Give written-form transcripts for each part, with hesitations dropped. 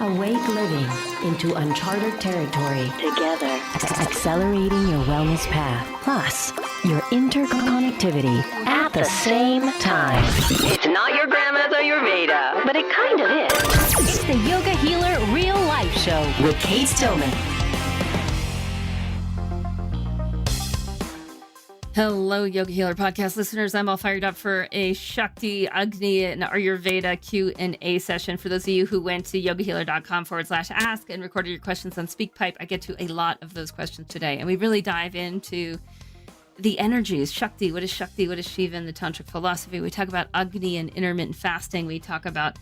Awake living into uncharted territory together, accelerating your wellness path, plus your interconnectivity at the same time. It's not your grandma's Ayurveda, but it kind of is. It's the Yoga Healer Real Life Show with Cate Tillman. Hello, Yoga Healer podcast listeners. I'm all fired up for a Shakti, Agni, and Ayurveda Q&A session. For those of you who went to yogahealer.com/ask and recorded your questions on SpeakPipe, I get to a lot of those questions today. And we really dive into the energies. Shakti, what is Shakti? What is Shiva in the tantric philosophy? We talk about Agni and intermittent fasting. We talk about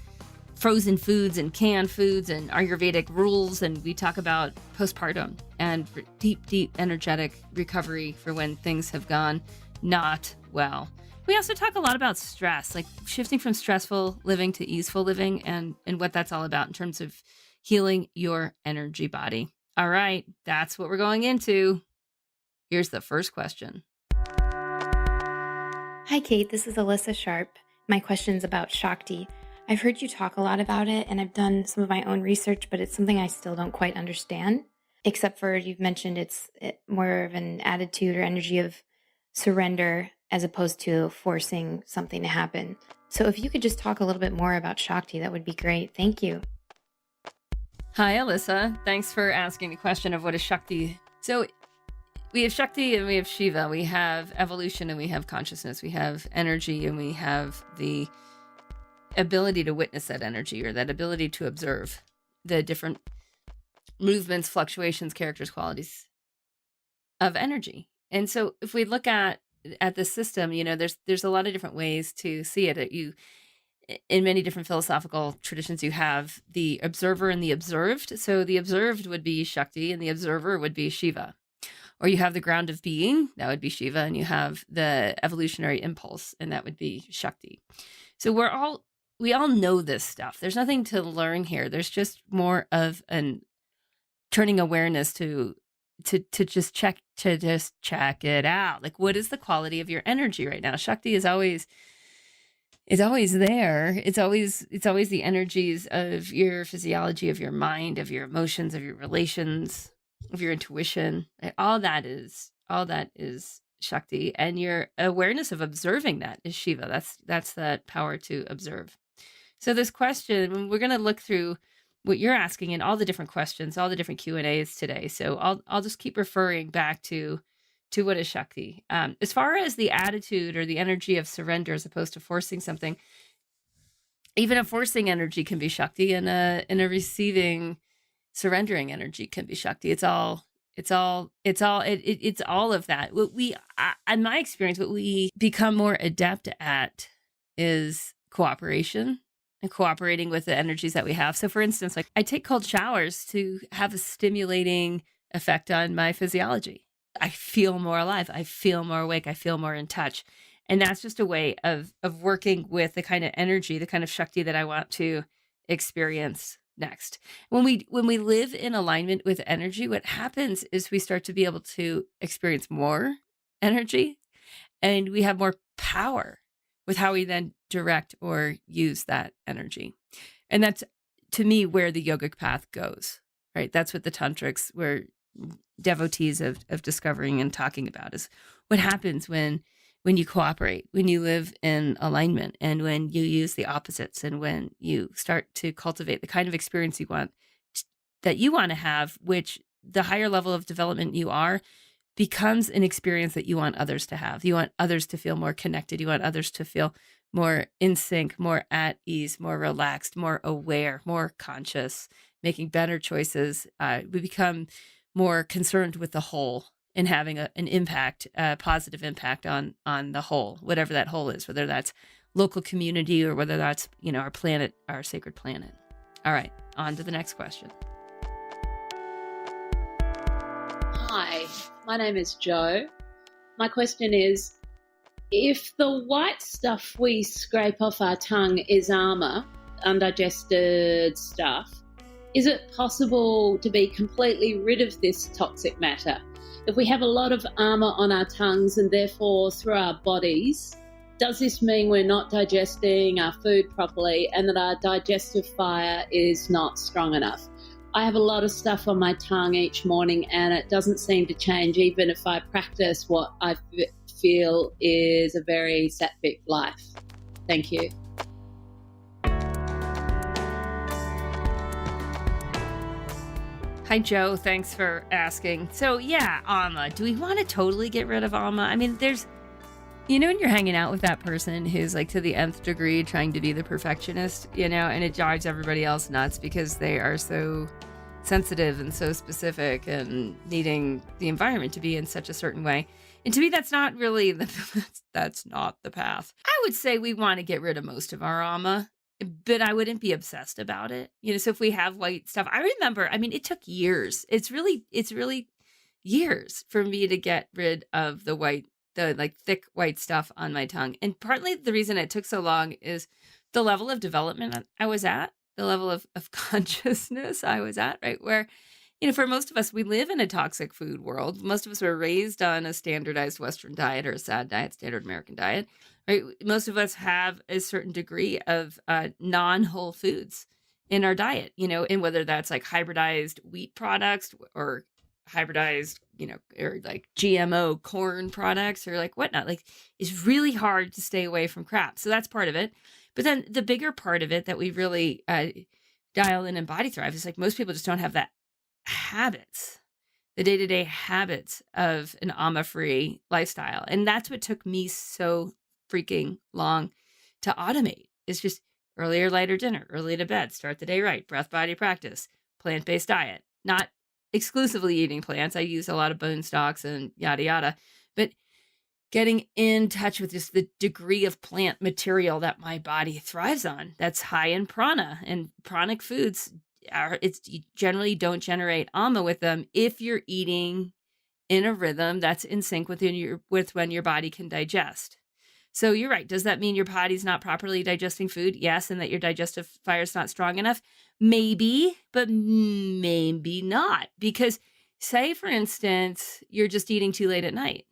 frozen foods and canned foods and Ayurvedic rules, and we talk about postpartum and deep energetic recovery for when things have gone not well. We also talk a lot about stress, like shifting from stressful living to easeful living, and what that's all about in terms of healing your energy body. All right, that's what we're going into. Here's the first question. Hi, Cate. This is Alyssa Sharp. My question's about Shakti. I've heard you talk a lot about it, and I've done some of my own research, but it's something I still don't quite understand, except for you've mentioned it's more of an attitude or energy of surrender as opposed to forcing something to happen. So if you could just talk a little bit more about Shakti, that would be great. Thank you. Hi, Alyssa. Thanks for asking the question of what is Shakti. So we have Shakti and we have Shiva. We have evolution and we have consciousness. We have energy and we have the ability to witness that energy, or that ability to observe the different movements, fluctuations, characters, qualities of energy. And so if we look at the system, there's a lot of different ways to see it. In many different philosophical traditions, you have the observer and the observed. So the observed would be Shakti and the observer would be Shiva. Or you have the ground of being, that would be Shiva, and you have the evolutionary impulse, and that would be Shakti. So we all know this stuff. There's nothing to learn here. There's just more of an turning awareness to just check it out. Like, what is the quality of your energy right now? Shakti is always there. It's always the energies of your physiology, of your mind, of your emotions, of your relations, of your intuition. All that is Shakti, and your awareness of observing that is Shiva. That's that power to observe. So this question, we're going to look through what you're asking and all the different questions, all the different Q&As today. So I'll just keep referring back to what is Shakti. As far as the attitude or the energy of surrender as opposed to forcing something, even a forcing energy can be Shakti, and a receiving, surrendering energy can be Shakti. It's all of that. In my experience, what we become more adept at is cooperation and cooperating with the energies that we have. So for instance, like I take cold showers to have a stimulating effect on my physiology. I feel more alive. I feel more awake. I feel more in touch. And that's just a way of working with the kind of energy, the kind of Shakti that I want to experience next. When we live in alignment with energy, what happens is we start to be able to experience more energy, and we have more power with how we then direct or use that energy. And that's, to me, where the yogic path goes, right? That's what the tantrics were devotees of discovering and talking about, is what happens when you cooperate, when you live in alignment, and when you use the opposites, and when you start to cultivate the kind of experience you want to have, which the higher level of development you are, becomes an experience that you want others to have. You want others to feel more connected. You want others to feel more in sync, more at ease, more relaxed, more aware, more conscious, making better choices. We become more concerned with the whole and having an impact, a positive impact on the whole, whatever that whole is, whether that's local community or whether that's, our planet, our sacred planet. All right, on to the next question. Hi, my name is Jo. My question is, if the white stuff we scrape off our tongue is armor, undigested stuff, is it possible to be completely rid of this toxic matter? If we have a lot of armor on our tongues and therefore through our bodies, Does this mean we're not digesting our food properly and that our digestive fire is not strong enough? I have a lot of stuff on my tongue each morning and it doesn't seem to change even if I practice what I feel is a very sattvic life. Thank you. Hi, Joe. Thanks for asking. So, yeah, Amma. Do we want to totally get rid of Amma? I mean, there's, when you're hanging out with that person who's like to the nth degree trying to be the perfectionist, and it drives everybody else nuts because they are so sensitive and so specific and needing the environment to be in such a certain way. And to me, that's not really that's not the path. I would say we want to get rid of most of our Amma, but I wouldn't be obsessed about it. So if we have white stuff, I remember, it took years. It's really years for me to get rid of the like thick white stuff on my tongue. And partly the reason it took so long is the level of development I was at, the level of consciousness I was at, right? Where, for most of us, we live in a toxic food world. Most of us were raised on a standardized Western diet or a SAD diet, standard American diet, right? Most of us have a certain degree of non-whole foods in our diet, and whether that's like hybridized wheat products or hybridized, or like GMO corn products or like whatnot. Like, it's really hard to stay away from crap. So that's part of it. But then the bigger part of it that we really dial in Body Thrive is like most people just don't have that habits, the day-to-day habits of an Amma-free lifestyle. And that's what took me so freaking long to automate. It's just earlier, lighter dinner, early to bed, start the day right, breath body practice, plant-based diet, not exclusively eating plants. I use a lot of bone stocks and yada, yada, but getting in touch with just the degree of plant material that my body thrives on. That's high in prana, and pranic foods you generally don't generate Amma with them if you're eating in a rhythm that's in sync with when your body can digest. So you're right. Does that mean your body's not properly digesting food? Yes. And that your digestive fire is not strong enough? Maybe, but maybe not. Because say, for instance, you're just eating too late at night.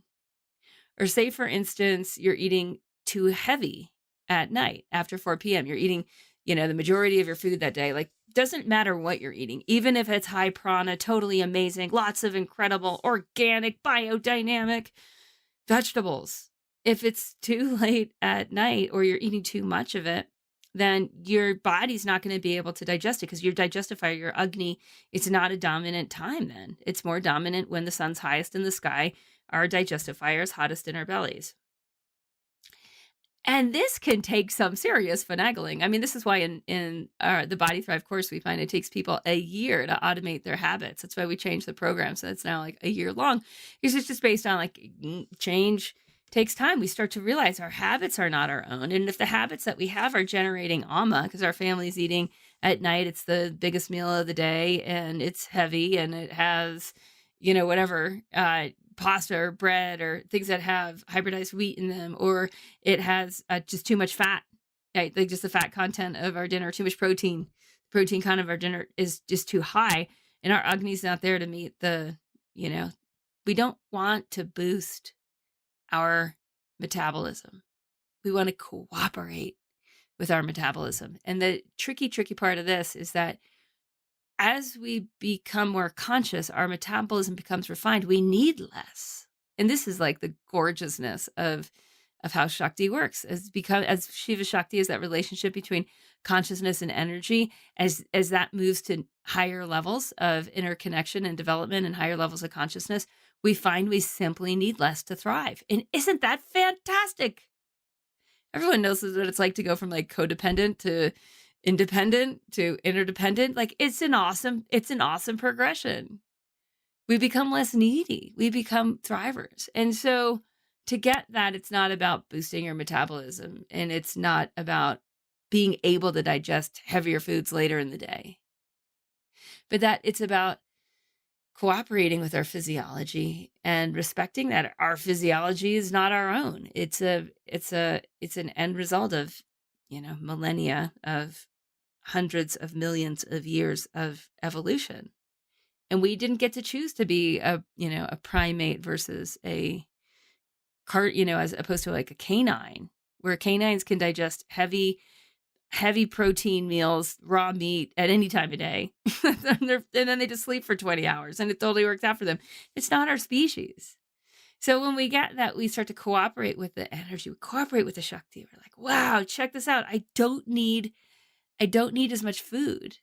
Or say, for instance, you're eating too heavy at night after 4 p.m. You're eating, the majority of your food that day. Like, doesn't matter what you're eating, even if it's high prana, totally amazing, lots of incredible organic, biodynamic vegetables. If it's too late at night or you're eating too much of it, then your body's not going to be able to digest it because your digestive fire, your Agni, it's not a dominant time then. It's more dominant when the sun's highest in the sky. Our digestive fire is hottest in our bellies. And this can take some serious finagling. This is why in the Body Thrive course, we find it takes people a year to automate their habits. That's why we changed the program. So it's now like a year long. It's just based on like change takes time. We start to realize our habits are not our own. And if the habits that we have are generating Amma, because our family's eating at night, it's the biggest meal of the day and it's heavy and it has, whatever, pasta or bread or things that have hybridized wheat in them, or it has just too much fat, right? Like just the fat content of our dinner, too much protein. Protein content of our dinner is just too high. And our Agni's not there to meet we don't want to boost our metabolism. We want to cooperate with our metabolism. And the tricky part of this is that as we become more conscious, our metabolism becomes refined. We need less. And this is like the gorgeousness of how Shakti works. As Shiva Shakti is that relationship between consciousness and energy, as that moves to higher levels of interconnection and development and higher levels of consciousness, we find we simply need less to thrive. And isn't that fantastic? Everyone knows what it's like to go from like codependent to independent to interdependent. Like it's an awesome progression. We become less needy. We become thrivers. And so to get that, it's not about boosting your metabolism and it's not about being able to digest heavier foods later in the day, but that it's about cooperating with our physiology and respecting that our physiology is not our own. It's an end result of, millennia of hundreds of millions of years of evolution. And we didn't get to choose to be a primate versus a as opposed to like a canine. where canines can digest heavy protein meals, raw meat at any time of day. And then they just sleep for 20 hours and it totally works out for them. It's not our species. So when we get that, we start to cooperate with the energy, we cooperate with the Shakti. We're like, wow, check this out. I don't need as much food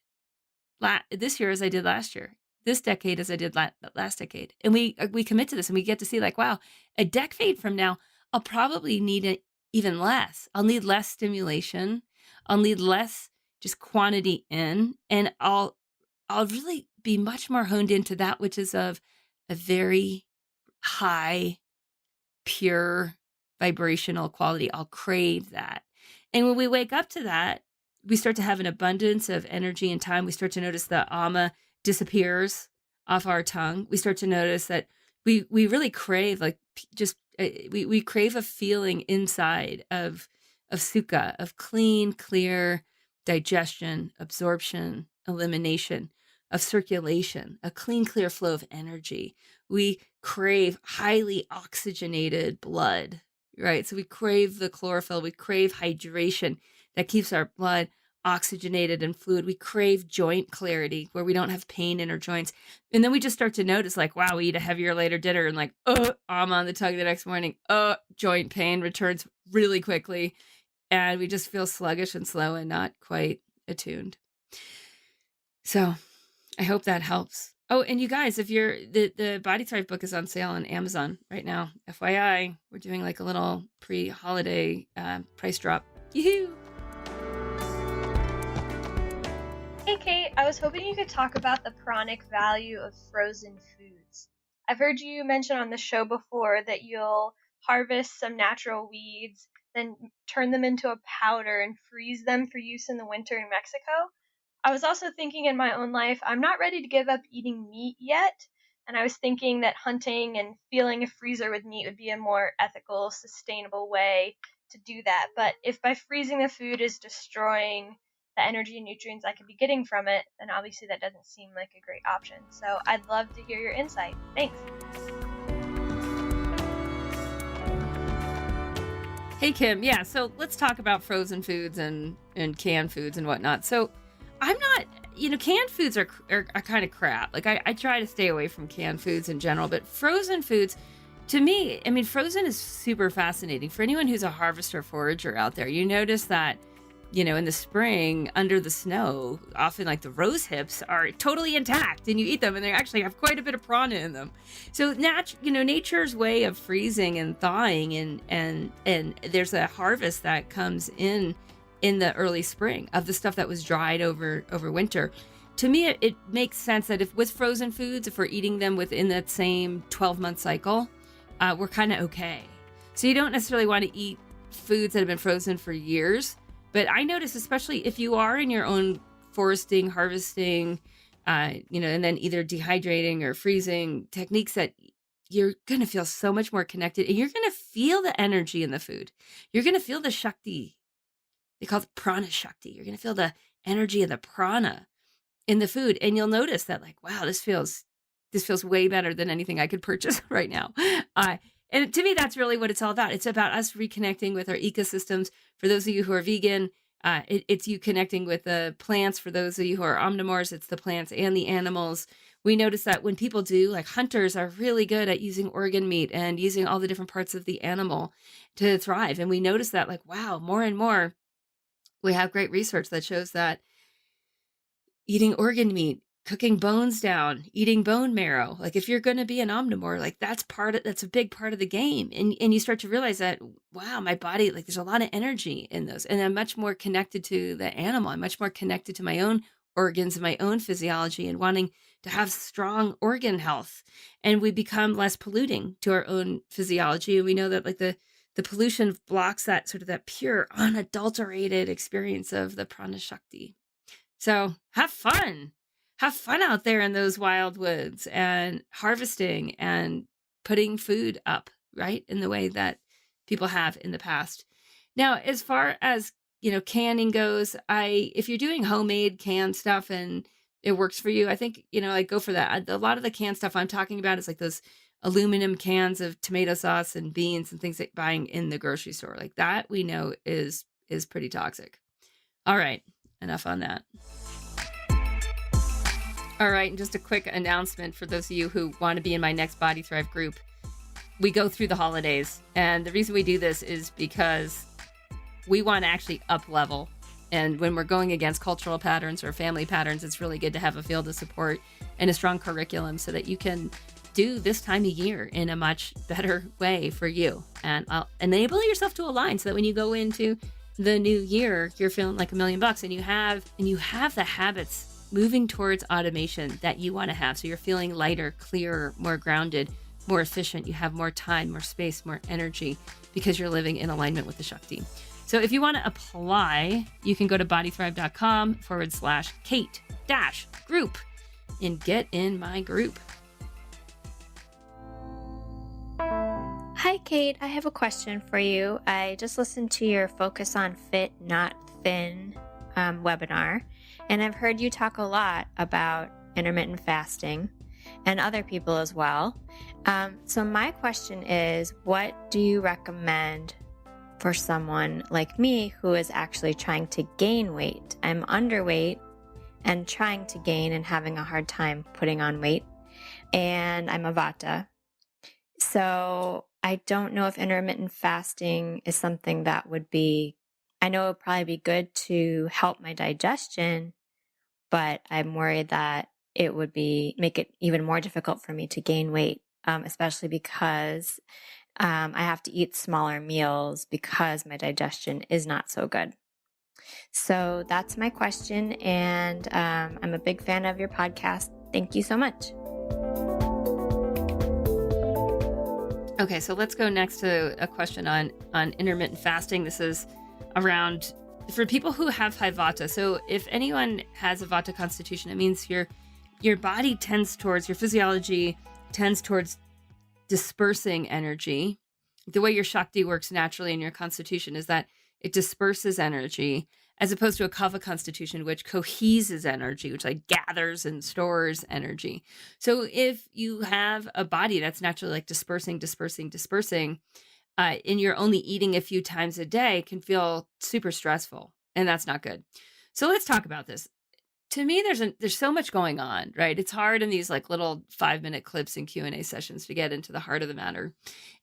this year as I did last year, this decade as I did last decade. And we commit to this and we get to see like, wow, a decade from now, I'll probably need it even less. I'll need less stimulation. I'll need less just quantity in, and I'll really be much more honed into that which is of a very high, pure vibrational quality. I'll crave that. And when we wake up to that, we start to have an abundance of energy and time. We start to notice the ama disappears off our tongue. We start to notice that we really crave like just we crave a feeling inside of sukha, of clean, clear digestion, absorption, elimination, of circulation, a clean, clear flow of energy. We crave highly oxygenated blood, right? So we crave the chlorophyll, we crave hydration that keeps our blood oxygenated and fluid. We crave joint clarity where we don't have pain in our joints. And then we just start to notice like, wow, we eat a heavier, later dinner and like, I'm on the tongue the next morning. Joint pain returns really quickly. And we just feel sluggish and slow and not quite attuned. So I hope that helps. Oh, and you guys, if you're the Body Thrive book is on sale on Amazon right now. FYI, we're doing like a little pre-holiday price drop. Yoo-hoo! Hey Kate, I was hoping you could talk about the pranic value of frozen foods. I've heard you mention on the show before that you'll harvest some natural weeds, then turn them into a powder and freeze them for use in the winter in Mexico. I was also thinking in my own life, I'm not ready to give up eating meat yet, and I was thinking that hunting and filling a freezer with meat would be a more ethical, sustainable way to do that. But if by freezing the food is destroying the energy and nutrients I could be getting from it, then obviously that doesn't seem like a great option. So I'd love to hear your insight. Thanks. Hey, Kim. Yeah, so let's talk about frozen foods and canned foods and whatnot. So I'm not, canned foods are kind of crap. Like I try to stay away from canned foods in general, but frozen foods, to me, frozen is super fascinating. For anyone who's a harvester forager out there, you notice that, in the spring under the snow, often like the rose hips are totally intact and you eat them and they actually have quite a bit of prana in them. So nature's way of freezing and thawing and there's a harvest that comes in the early spring of the stuff that was dried over winter. To me, it makes sense that if with frozen foods, if we're eating them within that same 12-month cycle, we're kind of okay. So you don't necessarily want to eat foods that have been frozen for years. But I notice, especially if you are in your own foresting, harvesting, and then either dehydrating or freezing techniques, that you're going to feel so much more connected and you're going to feel the energy in the food. You're going to feel the Shakti. They call it prana Shakti. You're going to feel the energy of the prana in the food. And you'll notice that like, wow, this feels way better than anything I could purchase right now. And to me, that's really what it's all about. It's about us reconnecting with our ecosystems. For those of you who are vegan, it's you connecting with the plants. For those of you who are omnivores, it's the plants and the animals. We notice that when people do, like hunters are really good at using organ meat and using all the different parts of the animal to thrive. And we notice that like, wow, more and more, we have great research that shows that eating organ meat, cooking bones down, eating bone marrow. Like if you're going to be an omnivore, like that's a big part of the game. And you start to realize that, wow, my body, like there's a lot of energy in those. And I'm much more connected to the animal. I'm much more connected to my own organs and my own physiology and wanting to have strong organ health. And we become less polluting to our own physiology. And we know that like the pollution blocks that sort of that pure, unadulterated experience of the prana Shakti. So have fun. Have fun out there in those wild woods and harvesting and putting food up, right? In the way that people have in the past. Now, as far as, canning goes, if you're doing homemade canned stuff and it works for you, I think, like go for that. A lot of the canned stuff I'm talking about is like those aluminum cans of tomato sauce and beans and things that buying in the grocery store. Like that we know is pretty toxic. All right, enough on that. All right, and just a quick announcement for those of you who want to be in my next Body Thrive group. We go through the holidays, and the reason we do this is because we want to actually up level. And when we're going against cultural patterns or family patterns, it's really good to have a field of support and a strong curriculum so that you can do this time of year in a much better way for you. And I'll enable yourself to align so that when you go into the new year, you're feeling like $1 million and you have the habits moving towards automation that you want to have. So you're feeling lighter, clearer, more grounded, more efficient. You have more time, more space, more energy because you're living in alignment with the Shakti. So if you want to apply, you can go to bodythrive.com/Cate-group and get in my group. Hi, Cate. I have a question for you. I just listened to your Focus on Fit, Not Thin webinar, and I've heard you talk a lot about intermittent fasting and other people as well. So my question is, what do you recommend for someone like me who is actually trying to gain weight? I'm underweight and trying to gain and having a hard time putting on weight, and I'm a vata. So I don't know if intermittent fasting is something that would be, I know it would probably be good to help my digestion, but I'm worried that it would make it even more difficult for me to gain weight, especially because I have to eat smaller meals because my digestion is not so good. So that's my question, and I'm a big fan of your podcast. Thank you so much. Okay, so let's go next to a question on intermittent fasting. This is around for people who have high vata. So if anyone has a vata constitution, it means your body tends towards, your physiology tends towards dispersing energy. The way your Shakti works naturally in your constitution is that it disperses energy, as opposed to a Kapha constitution, which coheses energy, which like gathers and stores energy. So if you have a body that's naturally like dispersing, and you're only eating a few times a day, can feel super stressful, and that's not good. So let's talk about this. To me, there's so much going on, right? It's hard in these like little 5-minute clips and Q&A sessions to get into the heart of the matter.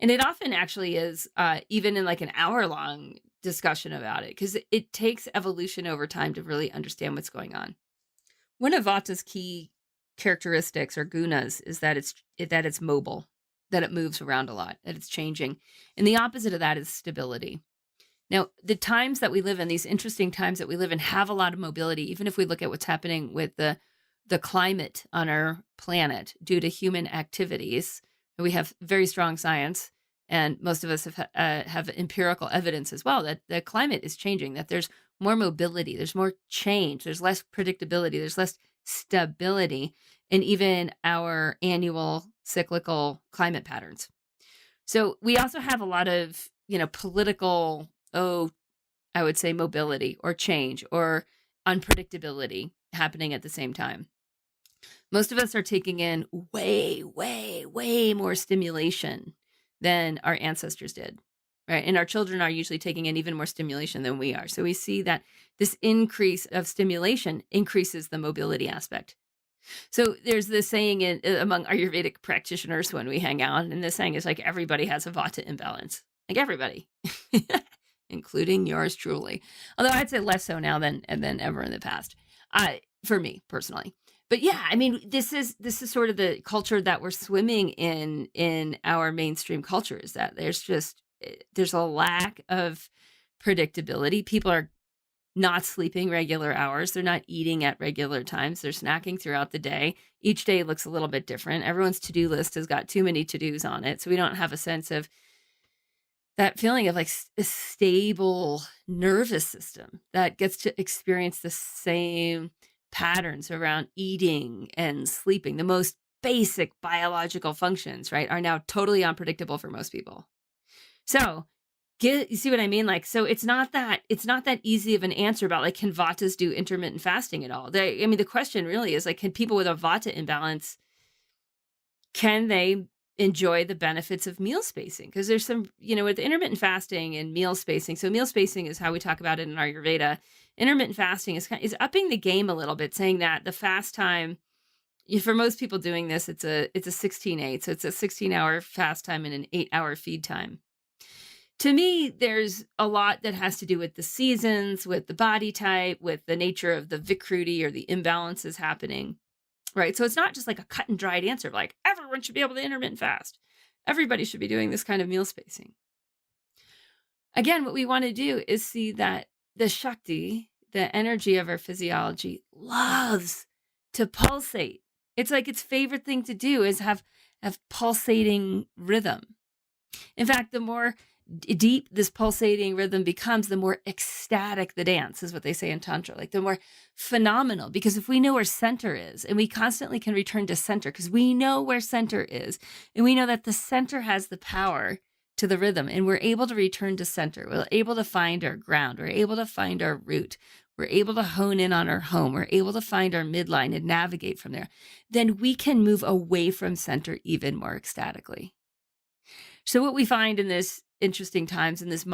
And it often actually is even in like an hour-long discussion about it, because it takes evolution over time to really understand what's going on. One of Vata's key characteristics or gunas is that it's mobile, that it moves around a lot, that it's changing. And the opposite of that is stability. Now, the times that we live in, these interesting times that we live in, have a lot of mobility, even if we look at what's happening with the climate on our planet due to human activities. We have very strong science, and most of us have empirical evidence as well that the climate is changing, that there's more mobility, there's more change, there's less predictability, there's less stability in even our annual cyclical climate patterns. So we also have a lot of, political, I would say mobility or change or unpredictability happening at the same time. Most of us are taking in way, way, way more stimulation than our ancestors did, right? And our children are usually taking in even more stimulation than we are. So we see that this increase of stimulation increases the mobility aspect. So there's this saying among Ayurvedic practitioners when we hang out, and this saying is like, everybody has a vata imbalance, like everybody, including yours truly. Although I'd say less so now than ever in the past, for me personally. But yeah, I mean, this is sort of the culture that we're swimming in our mainstream culture, is that there's a lack of predictability. People are not sleeping regular hours. They're not eating at regular times. They're snacking throughout the day. Each day looks a little bit different. Everyone's to-do list has got too many to-dos on it. So we don't have a sense of that feeling of like a stable nervous system that gets to experience the same patterns around eating and sleeping. The most basic biological functions, right, are now totally unpredictable for most people. So you see what I mean? Like, so it's not that easy of an answer about like, can Vatas do intermittent fasting at all? The question really is like, can people with a Vata imbalance, can they enjoy the benefits of meal spacing, because there's some, with intermittent fasting and meal spacing. So meal spacing is how we talk about it in Ayurveda. Intermittent fasting is upping the game a little bit, saying that the fast time, for most people doing this, it's a 16/8. So it's a 16-hour fast time and an 8-hour feed time. To me, there's a lot that has to do with the seasons, with the body type, with the nature of the vikruti or the imbalances happening, right? So it's not just like a cut and dried answer of like, everyone should be able to intermittent fast. Everybody should be doing this kind of meal spacing. Again, what we want to do is see that the Shakti, the energy of our physiology, loves to pulsate. It's like its favorite thing to do is have pulsating rhythm. In fact, the more deep this pulsating rhythm becomes, the more ecstatic the dance is what they say in Tantra, like the more phenomenal. Because if we know where center is, and we constantly can return to center because we know where center is, and we know that the center has the power to the rhythm, and we're able to return to center, we're able to find our ground, we're able to find our root, we're able to hone in on our home, we're able to find our midline and navigate from there, then we can move away from center even more ecstatically. So what we find in this interesting times, in this,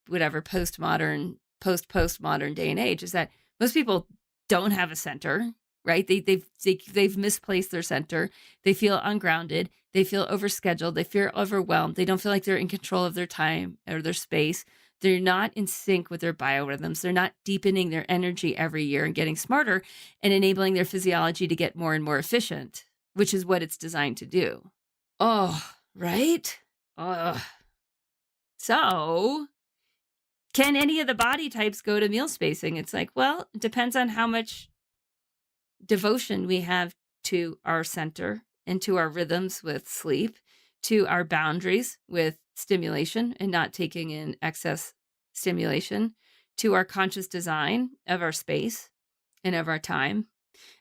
whatever postmodern day and age, is that most people don't have a center, right? They've misplaced their center. They feel ungrounded. They feel overscheduled. They feel overwhelmed. They don't feel like they're in control of their time or their space. They're not in sync with their biorhythms. They're not deepening their energy every year and getting smarter and enabling their physiology to get more and more efficient, which is what it's designed to do. Oh, right? So can any of the body types go to meal spacing? It's like, well, it depends on how much devotion we have to our center and to our rhythms with sleep, to our boundaries with stimulation and not taking in excess stimulation, to our conscious design of our space and of our time.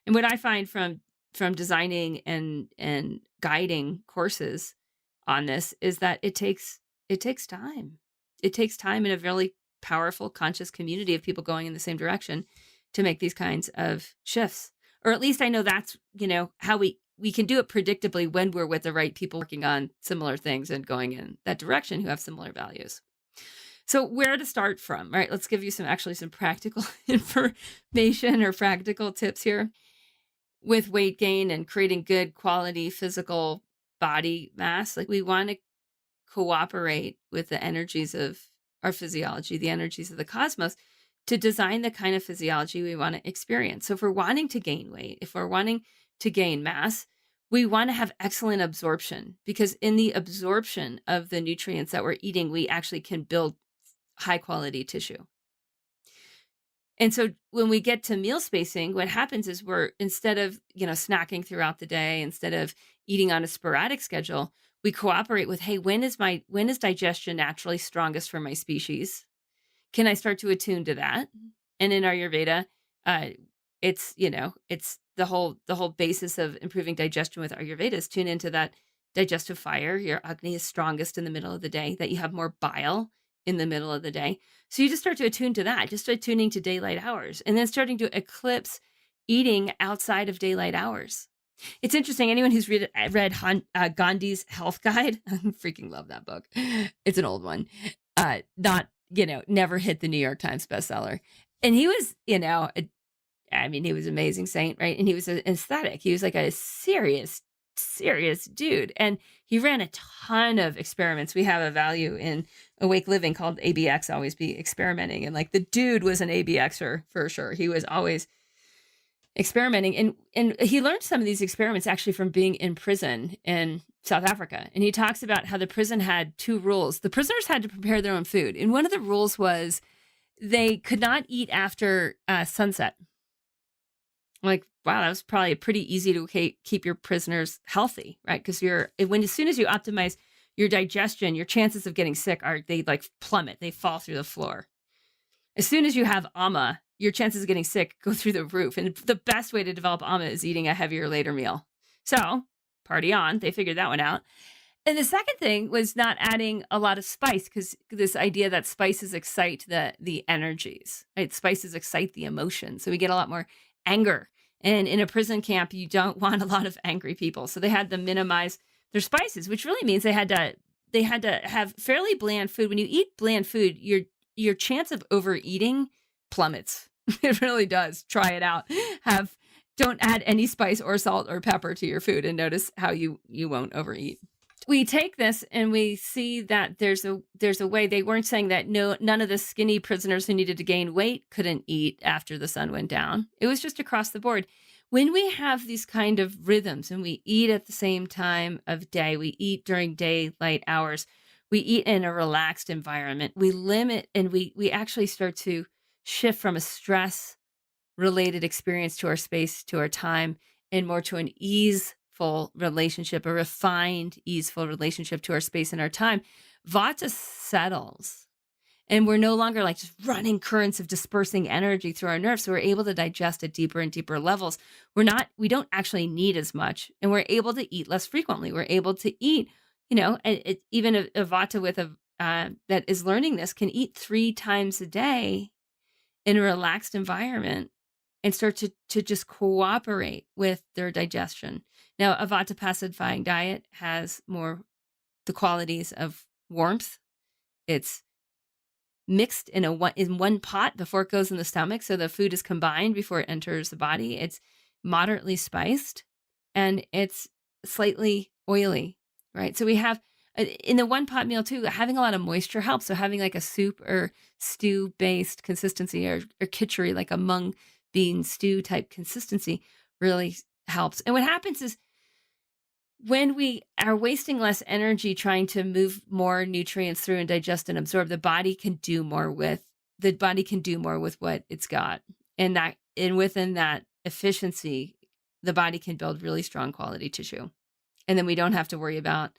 And what I find from designing and guiding courses on this is that it takes time. It takes time in a really powerful, conscious community of people going in the same direction to make these kinds of shifts. Or at least I know that's, how we can do it predictably when we're with the right people working on similar things and going in that direction who have similar values. So where to start from, right? Let's give you some practical information or practical tips here with weight gain and creating good quality physical body mass. Like, we want to cooperate with the energies of our physiology, the energies of the cosmos, to design the kind of physiology we want to experience. So if we're wanting to gain weight, if we're wanting to gain mass, we want to have excellent absorption, because in the absorption of the nutrients that we're eating, we actually can build high quality tissue. And so when we get to meal spacing, what happens is we're, instead of, snacking throughout the day, instead of eating on a sporadic schedule, we cooperate with, hey, when is digestion naturally strongest for my species? Can I start to attune to that? And in Ayurveda, it's the whole basis of improving digestion with Ayurveda is tune into that digestive fire. Your Agni is strongest in the middle of the day, that you have more bile in the middle of the day. So you just start to attune to that, just attuning to daylight hours, and then starting to eclipse eating outside of daylight hours. It's interesting. Anyone who's read Gandhi's Health Guide, I freaking love that book. It's an old one. Never hit the New York Times bestseller. And he was, he was an amazing saint, right? And he was an aesthetic. He was like a serious dude. And he ran a ton of experiments. We have a value in Awake Living called ABX, always be experimenting. And like, the dude was an ABXer for sure. He was always experimenting. And he learned some of these experiments actually from being in prison in South Africa. And he talks about how the prison had 2 rules. The prisoners had to prepare their own food. And one of the rules was they could not eat after sunset. Like, wow, that was probably pretty easy to keep your prisoners healthy, right? Because as soon as you optimize your digestion, your chances of getting sick they plummet. They fall through the floor. As soon as you have ama, your chances of getting sick go through the roof. And the best way to develop ama is eating a heavier later meal. So party on. They figured that one out. And the second thing was not adding a lot of spice, because this idea that spices excite the energies, right? Spices excite the emotions. So we get a lot more anger. And in a prison camp, you don't want a lot of angry people. So they had them minimize their spices, which really means they had to have fairly bland food. When you eat bland food, your chance of overeating plummets. It really does. Try it out. Don't add any spice or salt or pepper to your food and notice how you won't overeat. We take this and we see that there's a way. They weren't saying that none of the skinny prisoners who needed to gain weight couldn't eat after the sun went down. It was just across the board. When we have these kind of rhythms and we eat at the same time of day, we eat during daylight hours, we eat in a relaxed environment, we limit and we actually start to shift from a stress related experience to our space, to our time, and more to an easeful relationship, a refined, easeful relationship to our space and our time. Vata settles. And we're no longer like just running currents of dispersing energy through our nerves. So we're able to digest at deeper and deeper levels. We don't actually need as much, and we're able to eat less frequently. We're able to eat, even a Vata with that is learning this can eat 3 times a day in a relaxed environment and start to just cooperate with their digestion. Now, a Vata pacifying diet has more the qualities of warmth. It's mixed in one pot before it goes in the stomach. So the food is combined before it enters the body. It's moderately spiced and it's slightly oily, right? So we have in the one pot meal too, having a lot of moisture helps. So having like a soup or stew based consistency or khichdi, like a mung bean stew type consistency really helps. And what happens is when we are wasting less energy trying to move more nutrients through and digest and absorb, the body can do more with what it's got. And within that efficiency, the body can build really strong quality tissue. And then we don't have to worry about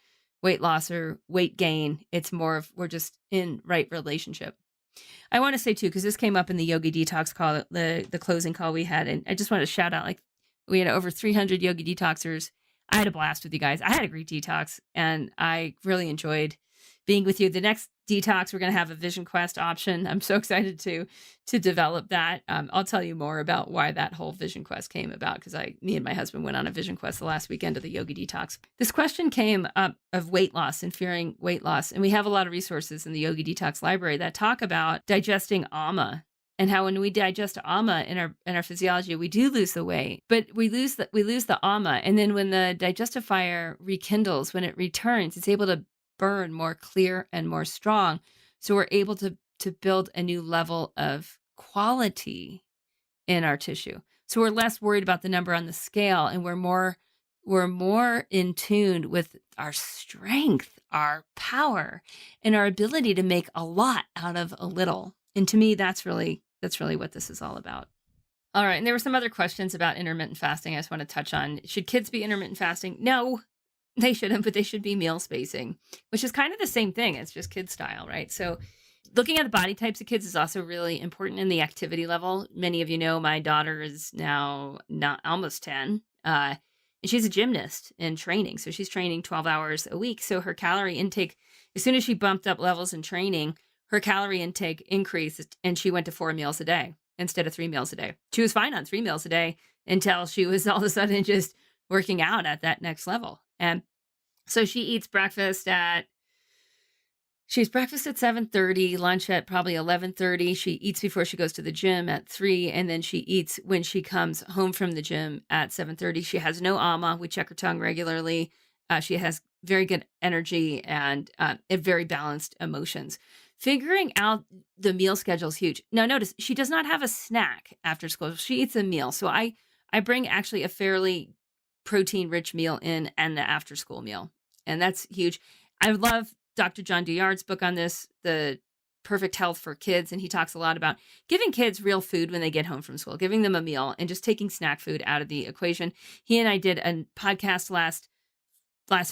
weight loss or weight gain. It's more of we're just in right relationship. I want to say too, because this came up in the Yogi Detox call, the closing call we had, and I just want to shout out, like we had over 300 Yogi Detoxers. I had a blast with you guys. I had a great detox and I really enjoyed being with you. The next detox, we're going to have a Vision Quest option. I'm so excited to develop that. I'll tell you more about why that whole Vision Quest came about, because me and my husband went on a Vision Quest the last weekend of the Yogi Detox. This question came up of weight loss and fearing weight loss. And we have a lot of resources in the Yogi Detox library that talk about digesting ama. And how when we digest ama in our physiology, we do lose the weight, but we lose the ama. And then when the digestive fire rekindles, when it returns, it's able to burn more clear and more strong. So we're able to build a new level of quality in our tissue. So we're less worried about the number on the scale, and we're more in tune with our strength, our power, and our ability to make a lot out of a little. And to me, that's really what this is all about. All right. And there were some other questions about intermittent fasting I just want to touch on. Should kids be intermittent fasting? No, they shouldn't, but they should be meal spacing, which is kind of the same thing. It's just kid style, right? So looking at the body types of kids is also really important in the activity level. Many of you know my daughter is now almost 10. And she's a gymnast in training. So she's training 12 hours a week. So her calorie intake, as soon as she bumped up levels in training, her calorie intake increased and she went to 4 meals a day instead of 3 meals a day. She was fine on 3 meals a day until she was all of a sudden just working out at that next level. And so she eats breakfast at 7:30, lunch at probably 11:30. She eats before she goes to the gym at 3. And then she eats when she comes home from the gym at 7:30. She has no ama. We check her tongue regularly. She has very good energy and very balanced emotions. Figuring out the meal schedule is huge. Now, notice she does not have a snack after school. She eats a meal. So I bring actually a fairly protein-rich meal in and the after-school meal. And that's huge. I love Dr. John Douillard's book on this, The Perfect Health for Kids. And he talks a lot about giving kids real food when they get home from school, giving them a meal and just taking snack food out of the equation. He and I did a podcast last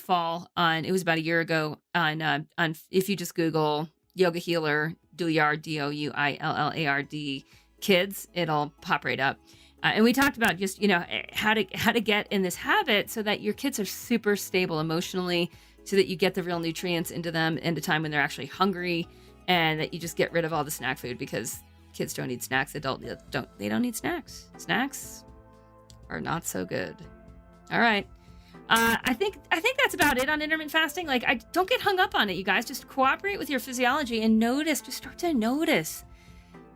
fall on, it was about a year ago, on if you just Google Yoga Healer Douillard, Douillard kids, it'll pop right up. And we talked about just, how to get in this habit so that your kids are super stable emotionally, so that you get the real nutrients into them in a time when they're actually hungry, and that you just get rid of all the snack food, because kids don't need snacks. They don't need snacks. Snacks are not so good. All right. I think that's about it on intermittent fasting. Like, I don't get hung up on it, you guys. Just cooperate with your physiology and notice. Just start to notice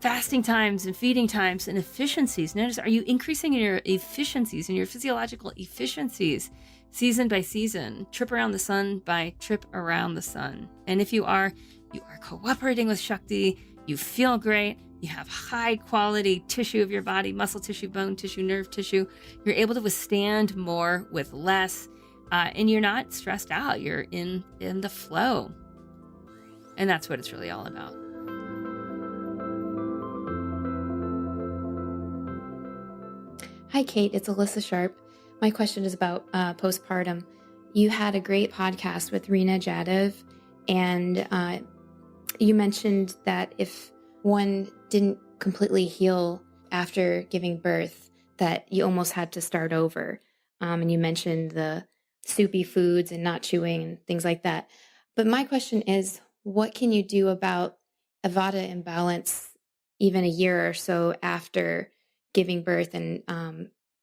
fasting times and feeding times and efficiencies. Notice, are you increasing your efficiencies and your physiological efficiencies season by season, trip around the sun by trip around the sun? And if you are cooperating with Shakti, you feel great, you have high quality tissue of your body, muscle tissue, bone tissue, nerve tissue. You're able to withstand more with less, and you're not stressed out. You're in the flow. And that's what it's really all about. Hi, Cate. It's Alyssa Sharp. My question is about postpartum. You had a great podcast with Reena Jadhav, and you mentioned that if one didn't completely heal after giving birth, that you almost had to start over. And you mentioned the soupy foods and not chewing and things like that. But my question is, what can you do about a vata imbalance even a year or so after giving birth and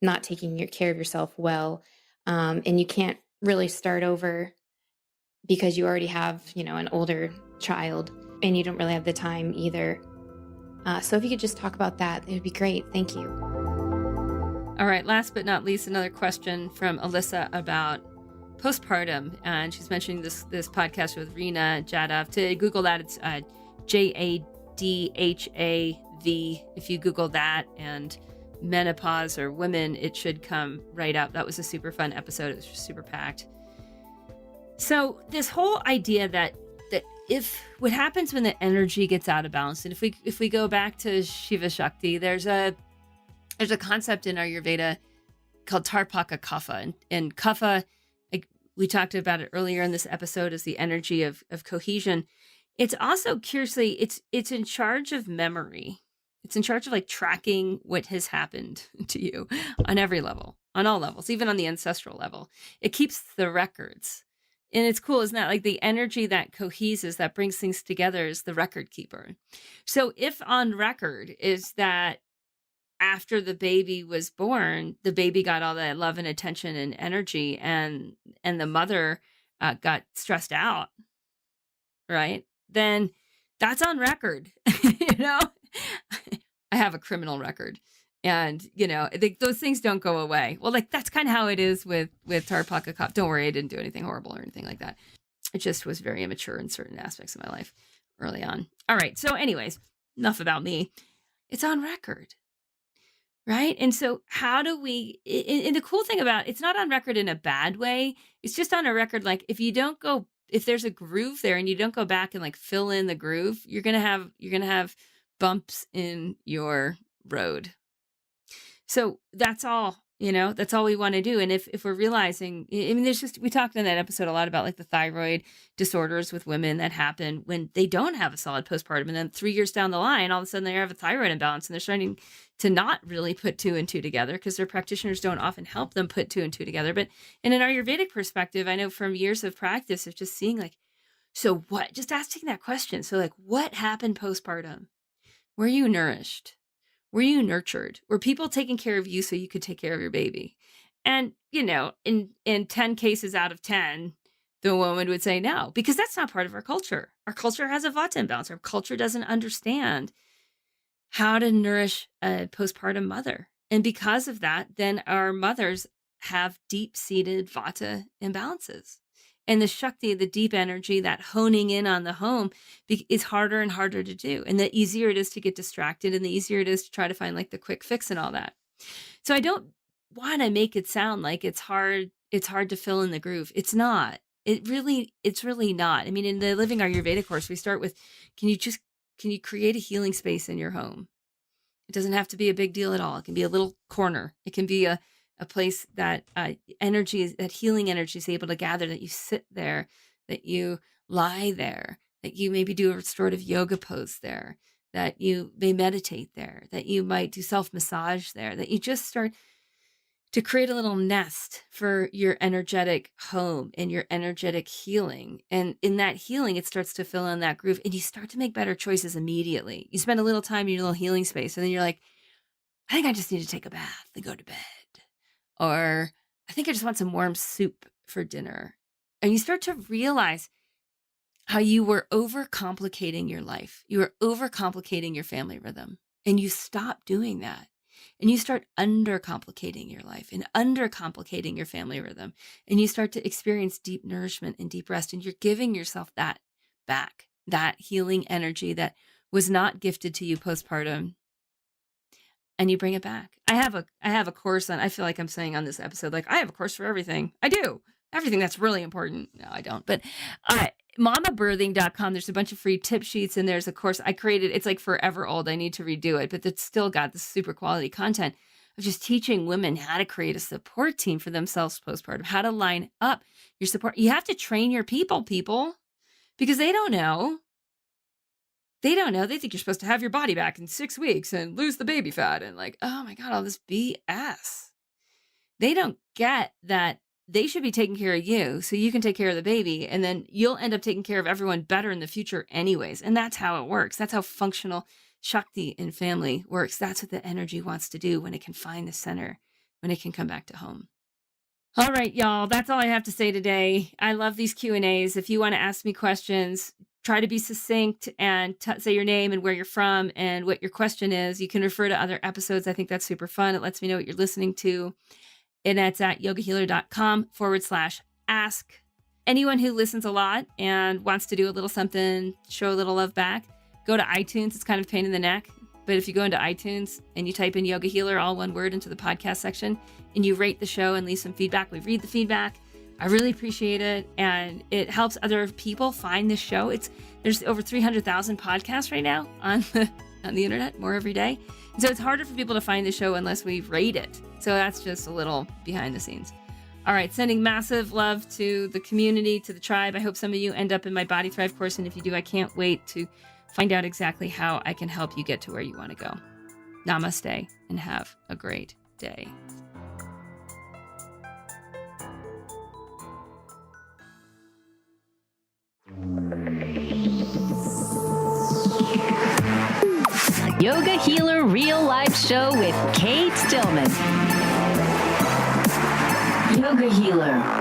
not taking care of yourself well? And you can't really start over because you already have, an older child and you don't really have the time either. So if you could just talk about that, it would be great. Thank you. All right. Last but not least, another question from Alyssa about postpartum. And she's mentioning this podcast with Reena Jadhav. To Google that, it's Jadhav. If you Google that and menopause or women, it should come right up. That was a super fun episode. It was just super packed. So this whole idea that if what happens when the energy gets out of balance, and if we go back to Shiva Shakti, there's a concept in Ayurveda called Tarpaka Kapha, and Kapha, like we talked about it earlier in this episode, is the energy of cohesion. It's also, curiously, it's in charge of memory. It's in charge of like tracking what has happened to you on every level, on all levels, even on the ancestral level. It keeps the records. And it's cool, isn't that? Like the energy that coheses, that brings things together, is the record keeper. So if on record is that after the baby was born, the baby got all that love and attention and energy, and the mother got stressed out, right? Then that's on record. I have a criminal record. And, those things don't go away. Well, like, that's kind of how it is with Tarpaka Kapha. Don't worry, I didn't do anything horrible or anything like that. It just was very immature in certain aspects of my life early on. All right. So anyways, enough about me. It's on record, right? And so how do we, and the cool thing about it's not on record in a bad way. It's just on a record. Like if there's a groove there and you don't go back and like fill in the groove, you're going to have bumps in your road. So that's all, that's all we want to do. And if we're realizing, we talked in that episode a lot about like the thyroid disorders with women that happen when they don't have a solid postpartum. And then 3 years down the line, all of a sudden they have a thyroid imbalance and they're starting to not really put 2 and 2 together because their practitioners don't often help them put 2 and 2 together. But in an Ayurvedic perspective, I know from years of practice of just seeing like, so what, just asking that question. So like, what happened postpartum? Were you nourished? Were you nurtured? Were people taking care of you so you could take care of your baby? And, in 10 cases out of 10, the woman would say no, because that's not part of our culture. Our culture has a vata imbalance. Our culture doesn't understand how to nourish a postpartum mother. And because of that, then our mothers have deep-seated vata imbalances. And the Shakti, the deep energy, that honing in on the home is harder and harder to do. And the easier it is to get distracted and the easier it is to try to find like the quick fix and all that. So I don't want to make it sound like it's hard to fill in the groove. It's not. It's really not. I mean, in the Living Ayurveda course, we start with, can you create a healing space in your home? It doesn't have to be a big deal at all. It can be a little corner. It can be a place that that healing energy is able to gather, that you sit there, that you lie there, that you maybe do a restorative yoga pose there, that you may meditate there, that you might do self-massage there, that you just start to create a little nest for your energetic home and your energetic healing. And in that healing, it starts to fill in that groove and you start to make better choices immediately. You spend a little time in your little healing space and then you're like, I think I just need to take a bath and go to bed. Or I think I just want some warm soup for dinner. And you start to realize how you were overcomplicating your life. You were overcomplicating your family rhythm. And you stop doing that. And you start undercomplicating your life and undercomplicating your family rhythm. And you start to experience deep nourishment and deep rest. And you're giving yourself that back, that healing energy that was not gifted to you postpartum. And you bring it back. I have a course on, I feel like I'm saying on this episode, like I have a course for everything. I do. Everything that's really important. No, I don't. But mamabirthing.com, there's a bunch of free tip sheets, and there's a course I created. It's like forever old. I need to redo it, but it's still got this super quality content of just teaching women how to create a support team for themselves postpartum, how to line up your support. You have to train your people, because they don't know. They don't know. They think you're supposed to have your body back in 6 weeks and lose the baby fat and like, oh my God, all this BS. They don't get that they should be taking care of you so you can take care of the baby, and then you'll end up taking care of everyone better in the future anyways. And that's how it works. That's how functional Shakti in family works. That's what the energy wants to do when it can find the center, when it can come back to home. All right, y'all, that's all I have to say today. I love these Q&As. If you want to ask me questions, try to be succinct and say your name and where you're from and what your question is. You can refer to other episodes. I think that's super fun. It lets me know what you're listening to. And that's at yogahealer.com/ask. Anyone who listens a lot and wants to do a little something, show a little love back, go to iTunes. It's kind of a pain in the neck. But if you go into iTunes and you type in Yoga Healer, all one word, into the podcast section, and you rate the show and leave some feedback, we read the feedback. I really appreciate it. And it helps other people find this show. There's over 300,000 podcasts right now on the internet, more every day. And so it's harder for people to find the show unless we rate it. So that's just a little behind the scenes. All right, sending massive love to the community, to the tribe. I hope some of you end up in my Body Thrive course. And if you do, I can't wait to find out exactly how I can help you get to where you want to go. Namaste and have a great day. Yoga Healer Real Life Show with Cate Stillman. Yoga Healer.